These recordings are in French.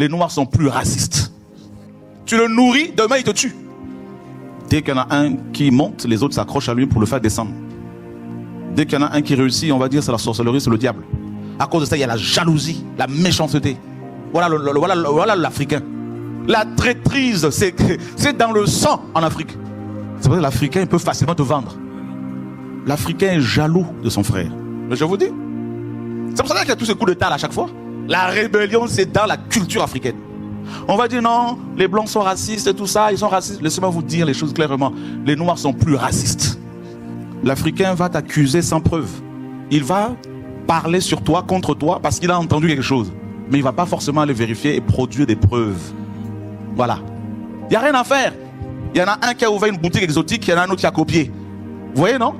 les Noirs sont plus racistes. Tu le nourris, demain il te tue. Dès qu'il y en a un qui monte, les autres s'accrochent à lui pour le faire descendre. Dès qu'il y en a un qui réussit, on va dire c'est la sorcellerie, c'est le diable. À cause de ça, il y a la jalousie, la méchanceté. Voilà l'Africain. La traîtrise, c'est dans le sang en Afrique. C'est vrai que l'Africain peut facilement te vendre. L'Africain est jaloux de son frère. Mais je vous dis, c'est pour ça qu'il y a tous ces coups d'état à chaque fois. La rébellion, c'est dans la culture africaine. On va dire non, les Blancs sont racistes et tout ça, ils sont racistes. Laissez-moi vous dire les choses clairement. Les Noirs sont plus racistes. L'Africain va t'accuser sans preuve. Il va parler sur toi, contre toi, parce qu'il a entendu quelque chose. Mais il ne va pas forcément aller vérifier et produire des preuves. Voilà. Il n'y a rien à faire. Il y en a un qui a ouvert une boutique exotique, il y en a un autre qui a copié. Vous voyez, non?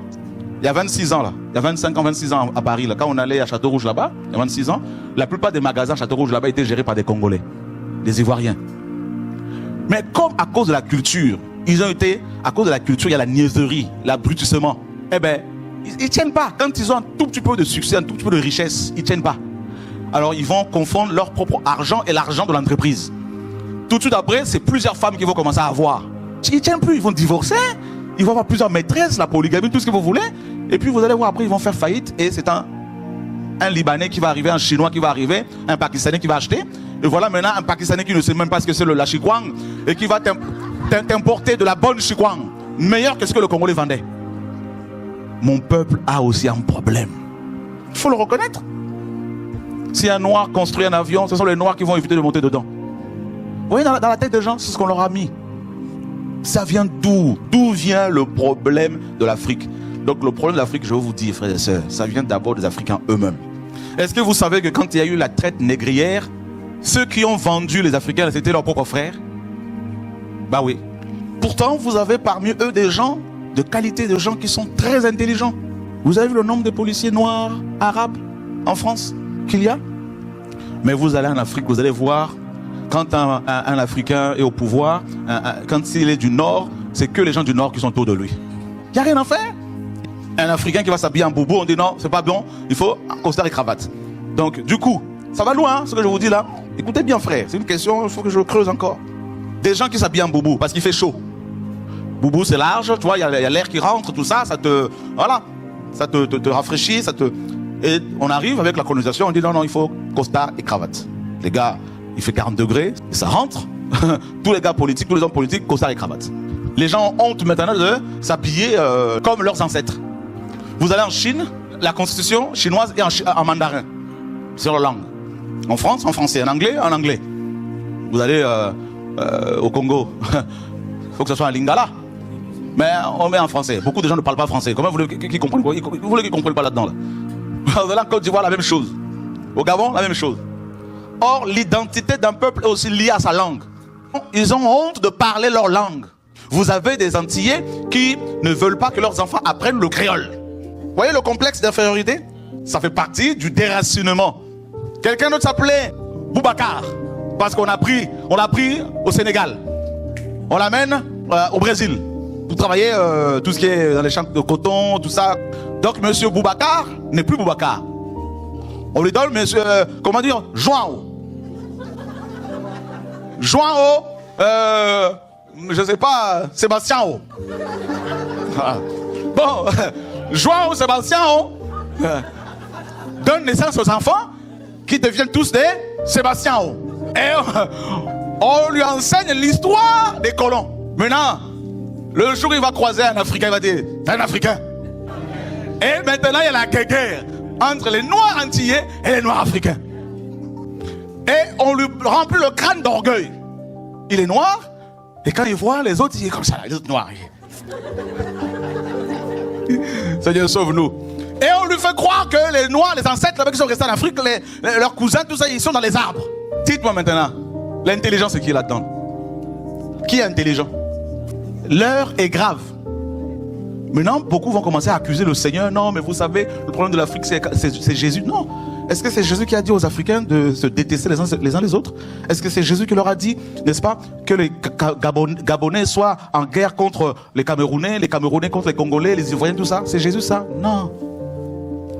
Il y a 26 ans, là. Il y a 25 ans, 26 ans à Paris, là. Quand on allait à Château-Rouge, là-bas, il y a 26 ans, la plupart des magasins à Château-Rouge, là-bas, étaient gérés par des Congolais, des Ivoiriens. Mais comme à cause de la culture, ils ont été, à cause de la culture, il y a la niaiserie, l'abrutissement. Eh bien, ils ne tiennent pas. Quand ils ont un tout petit peu de succès, un tout petit peu de richesse, ils ne tiennent pas. Alors, ils vont confondre leur propre argent et l'argent de l'entreprise. Tout de suite après, c'est plusieurs femmes qui vont commencer à avoir. Ils ne tiennent plus, ils vont divorcer, ils vont avoir plusieurs maîtresses, la polygamie, tout ce que vous voulez. Et puis, vous allez voir, après, ils vont faire faillite. Et c'est un Libanais qui va arriver, un Chinois qui va arriver, un Pakistanais qui va acheter. Et voilà maintenant un Pakistanais qui ne sait même pas ce que c'est la chikwang et qui va t'importer de la bonne chikwang, meilleure que ce que le Congolais vendait. Mon peuple a aussi un problème. Il faut le reconnaître. Si un Noir construit un avion, ce sont les Noirs qui vont éviter de monter dedans. Vous voyez, dans la tête des gens, c'est ce qu'on leur a mis. Ça vient d'où? D'où vient le problème de l'Afrique? Donc le problème de l'Afrique, je vais vous dire, frères et sœurs, ça vient d'abord des Africains eux-mêmes. Est-ce que vous savez que quand il y a eu la traite négrière, ceux qui ont vendu les Africains, c'était leurs propres frères? Bah oui. Pourtant, vous avez parmi eux des gens de qualité, des gens qui sont très intelligents. Vous avez vu le nombre de policiers noirs, arabes, en France qu'il y a? Mais vous allez en Afrique, vous allez voir, quand un Africain est au pouvoir, quand il est du Nord, c'est que les gens du Nord qui sont autour de lui. Il n'y a rien à faire. Un Africain qui va s'habiller en boubou, on dit non, c'est pas bon, il faut costard et cravate. Donc, du coup, ça va loin, hein, ce que je vous dis là. Écoutez bien, frère, c'est une question, il faut que je creuse encore. Des gens qui s'habillent en boubou parce qu'il fait chaud. Boubou, c'est large, tu vois, il y a l'air qui rentre, tout ça, ça te. Voilà, ça te rafraîchit, ça te. Et on arrive avec la colonisation, on dit non, il faut costard et cravate. Les gars, il fait 40 degrés, et ça rentre. Tous les gars politiques, tous les hommes politiques, costard et cravate. Les gens ont honte maintenant de s'habiller comme leurs ancêtres. Vous allez en Chine, la constitution chinoise est en mandarin, sur la langue. En France, en français. En anglais, en anglais. Vous allez au Congo, il faut que ce soit en lingala. Mais on met en français. Beaucoup de gens ne parlent pas français. Comment vous voulez qu'ils comprennent quoi? Vous voulez qu'ils ne comprennent pas là-dedans là? Vous allez en Côte d'Ivoire, la même chose. Au Gabon, la même chose. Or, l'identité d'un peuple est aussi liée à sa langue. Ils ont honte de parler leur langue. Vous avez des Antillais qui ne veulent pas que leurs enfants apprennent le créole. Vous voyez le complexe d'infériorité? Ça fait partie du déracinement. Quelqu'un d'autre s'appelait Boubacar. Parce qu'on a pris au Sénégal. On l'amène au Brésil. Pour travailler tout ce qui est dans les champs de coton, tout ça. Donc monsieur Boubacar n'est plus Boubacar. On lui donne monsieur, comment dire, João. João, je sais pas, Sébastien. Bon, João, Sébastien donne naissance aux enfants qui deviennent tous des Sébastien. Et on lui enseigne l'histoire des colons. Maintenant, le jour où il va croiser un Africain, il va dire, c'est un Africain. Et maintenant, il y a la guerre entre les Noirs antillais et les Noirs africains. Et on lui remplit le crâne d'orgueil. Il est noir, et quand il voit les autres, il est comme ça, les autres noirs. Seigneur, sauve-nous. Et on lui fait croire que les Noirs, les ancêtres là-bas qui sont restés en Afrique, leurs cousins, tout ça, ils sont dans les arbres. Dites-moi maintenant, l'intelligence, c'est qui là-dedans? Qui est intelligent? L'heure est grave. Maintenant, beaucoup vont commencer à accuser le Seigneur. Non, mais vous savez, le problème de l'Afrique, c'est Jésus. Non. Est-ce que c'est Jésus qui a dit aux Africains de se détester les uns les autres? Est-ce que c'est Jésus qui leur a dit, n'est-ce pas, que les Gabonais soient en guerre contre les Camerounais contre les Congolais, les Ivoiriens, tout ça? C'est Jésus ça? Non.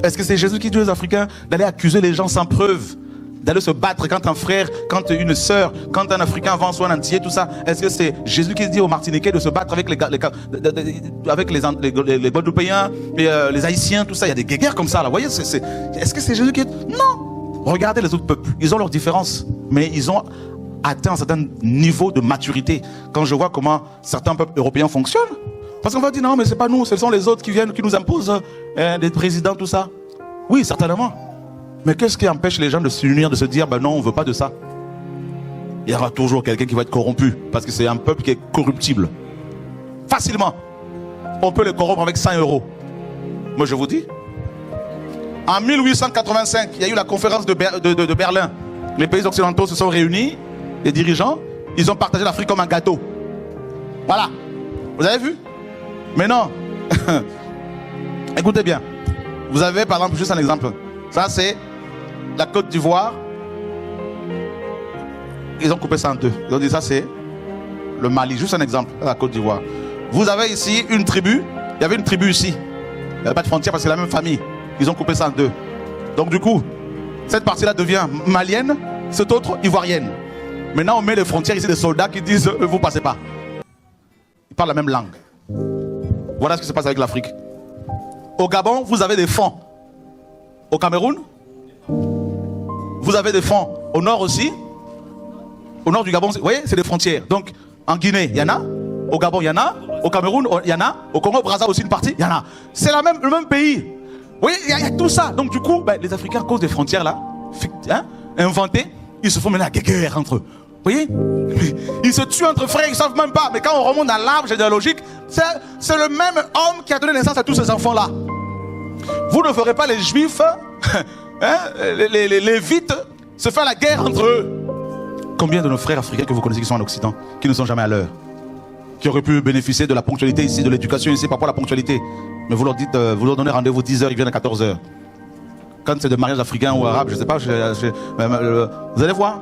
Est-ce que c'est Jésus qui dit aux Africains d'aller accuser les gens sans preuve? d'aller se battre quand un frère, quand une sœur, quand un Africain avance ou un Antillais, tout ça? Est-ce que c'est Jésus qui dit aux Martiniquais de se battre avec les Guadeloupéens et les Haïtiens, tout ça? Il y a des guerres comme ça là. Vous voyez, est-ce que c'est Jésus qui... Non. Regardez les autres peuples. Ils ont leurs différences, mais ils ont atteint un certain niveau de maturité. Quand je vois comment certains peuples européens fonctionnent, parce qu'on va dire non, mais c'est pas nous, ce sont les autres qui viennent, qui nous imposent des présidents, tout ça. Oui, certainement. Mais qu'est-ce qui empêche les gens de s'unir, de se dire, ben non, on ne veut pas de ça? Il y aura toujours quelqu'un qui va être corrompu, parce que c'est un peuple qui est corruptible. Facilement. On peut le corrompre avec 100 euros. Moi, je vous dis. En 1885, il y a eu la conférence de Berlin. Les pays occidentaux se sont réunis, les dirigeants, ils ont partagé l'Afrique comme un gâteau. Voilà. Vous avez vu? Mais non. Écoutez bien. Vous avez, par exemple, juste un exemple. Ça, c'est la Côte d'Ivoire. Ils ont coupé ça en deux. Ils ont dit ça, c'est le Mali. Juste un exemple, la Côte d'Ivoire. Vous avez ici une tribu. Il y avait une tribu ici. Il n'y avait pas de frontière parce que c'est la même famille. Ils ont coupé ça en deux. Donc du coup, cette partie-là devient malienne, cette autre ivoirienne. Maintenant, on met les frontières ici des soldats qui disent vous passez pas. Ils parlent la même langue. Voilà ce qui se passe avec l'Afrique. Au Gabon, vous avez des fonds. Au Cameroun, vous avez des fonds. Au nord aussi. Au nord du Gabon, vous voyez, c'est des frontières. Donc, en Guinée, il y en a. Au Gabon, il y en a. Au Cameroun, il y en a. Au Congo-Brazza aussi, une partie, il y en a. C'est le même pays. Vous voyez, il y a tout ça. Donc, du coup, les Africains, à cause des frontières là, inventées, ils se font maintenant la guerre entre eux. Vous voyez? Ils se tuent entre frères, ils ne savent même pas. Mais quand on remonte dans l'arbre généalogique, c'est le même homme qui a donné naissance à tous ces enfants-là. Vous ne ferez pas les Juifs, les Lévites, se faire la guerre entre eux. Combien de nos frères africains que vous connaissez qui sont en Occident, qui ne sont jamais à l'heure, qui auraient pu bénéficier de la ponctualité ici, de l'éducation ici, par rapport à la ponctualité. Mais vous leur dites, vous leur donnez rendez-vous 10h, ils viennent à 14h. Quand c'est de mariage africain ou arabe, je ne sais pas, vous allez voir.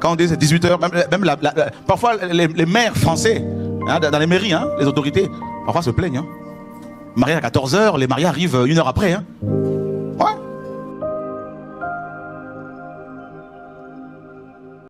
Quand on dit c'est 18h, même parfois les maires français, dans les mairies, les autorités, parfois se plaignent. Marié à 14h, les mariés arrivent 1 heure après.